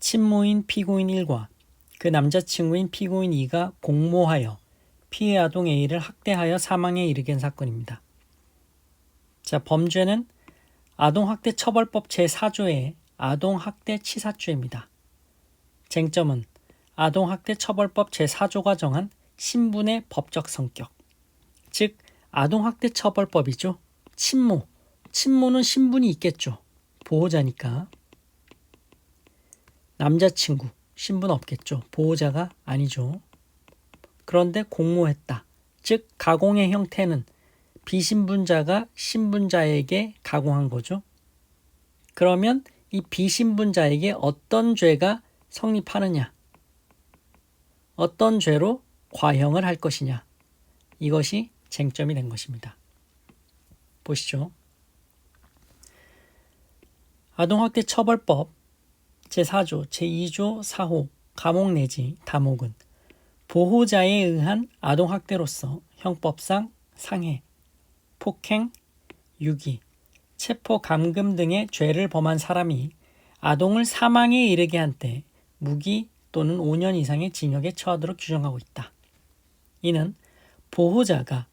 친모인 피고인 1과 그 남자친구인 피고인 2가 공모하여 피해 아동 A를 학대하여 사망에 이르게 한 사건입니다. 자, 범죄는 아동학대처벌법 제4조의 아동학대치사죄입니다. 쟁점은 아동학대처벌법 제4조가 정한 신분의 법적 성격, 즉 아동학대처벌법이죠. 친모는 신분이 있겠죠. 보호자니까. 남자친구, 신분 없겠죠. 보호자가 아니죠. 그런데 공모했다. 즉 가공의 형태는 비신분자가 신분자에게 가공한 거죠. 그러면 이 비신분자에게 어떤 죄가 성립하느냐? 어떤 죄로 과형을 할 것이냐? 이것이 쟁점이 된 것입니다. 보시죠. 아동학대처벌법 제4조, 제2조 4호 감옥 내지 담옥은 보호자에 의한 아동학대로서 형법상 상해, 폭행, 유기, 체포, 감금 등의 죄를 범한 사람이 아동을 사망에 이르게 한 때 무기 또는 5년 이상의 징역에 처하도록 규정하고 있다. 이는 보호자가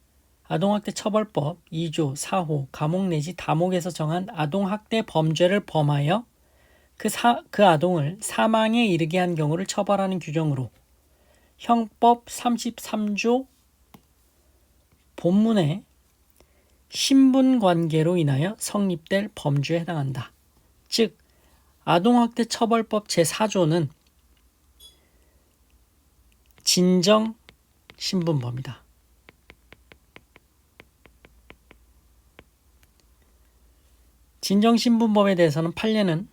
아동학대처벌법 2조 4호 감옥 내지 담옥에서 정한 아동학대 범죄를 범하여 그 아동을 사망에 이르게 한 경우를 처벌하는 규정으로 형법 33조 본문의 신분관계로 인하여 성립될 범죄에 해당한다. 즉 아동학대처벌법 제4조는 진정신분범이다. 진정신분범에 대해서는 판례는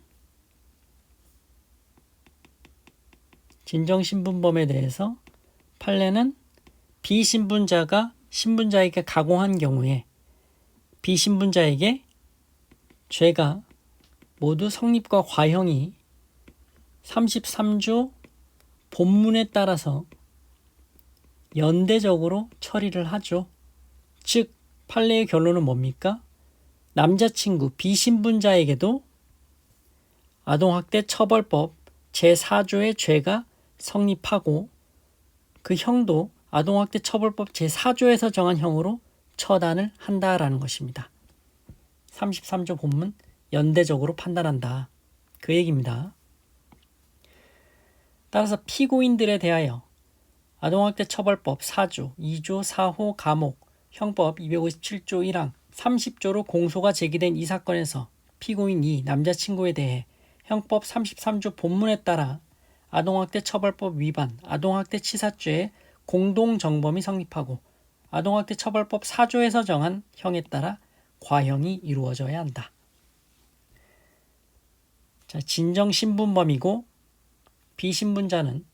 비신분자가 신분자에게 가공한 경우에 비신분자에게 죄가 모두 성립과 과형이 33조 본문에 따라서 연대적으로 처리를 하죠. 즉 판례의 결론은 뭡니까? 남자친구 비신분자에게도 아동학대처벌법 제4조의 죄가 성립하고 그 형도 아동학대처벌법 제4조에서 정한 형으로 처단을 한다라는 것입니다. 33조 본문 연대적으로 판단한다. 그 얘기입니다. 따라서 피고인들에 대하여 아동학대처벌법 4조, 2조 4호 감옥, 형법 257조 1항, 30조로 공소가 제기된 이 사건에서 피고인 2 남자친구에 대해 형법 33조 본문에 따라 아동학대처벌법 위반, 아동학대치사죄의 공동정범이 성립하고 아동학대처벌법 4조에서 정한 형에 따라 과형이 이루어져야 한다. 자, 진정신분범이고 비신분자는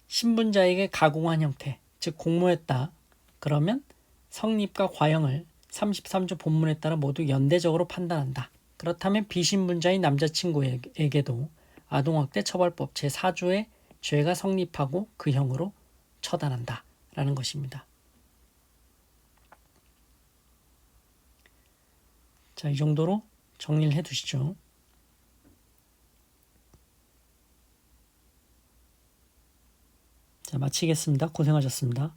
신분자에게 가공한 형태, 즉 공모했다. 그러면 성립과 과형을 33조 본문에 따라 모두 연대적으로 판단한다. 그렇다면 비신분자인 남자친구에게도 아동학대처벌법 제4조의 죄가 성립하고 그 형으로 처단한다. 라는 것입니다. 자, 이 정도로 정리를 해 두시죠. 자, 마치겠습니다. 고생하셨습니다.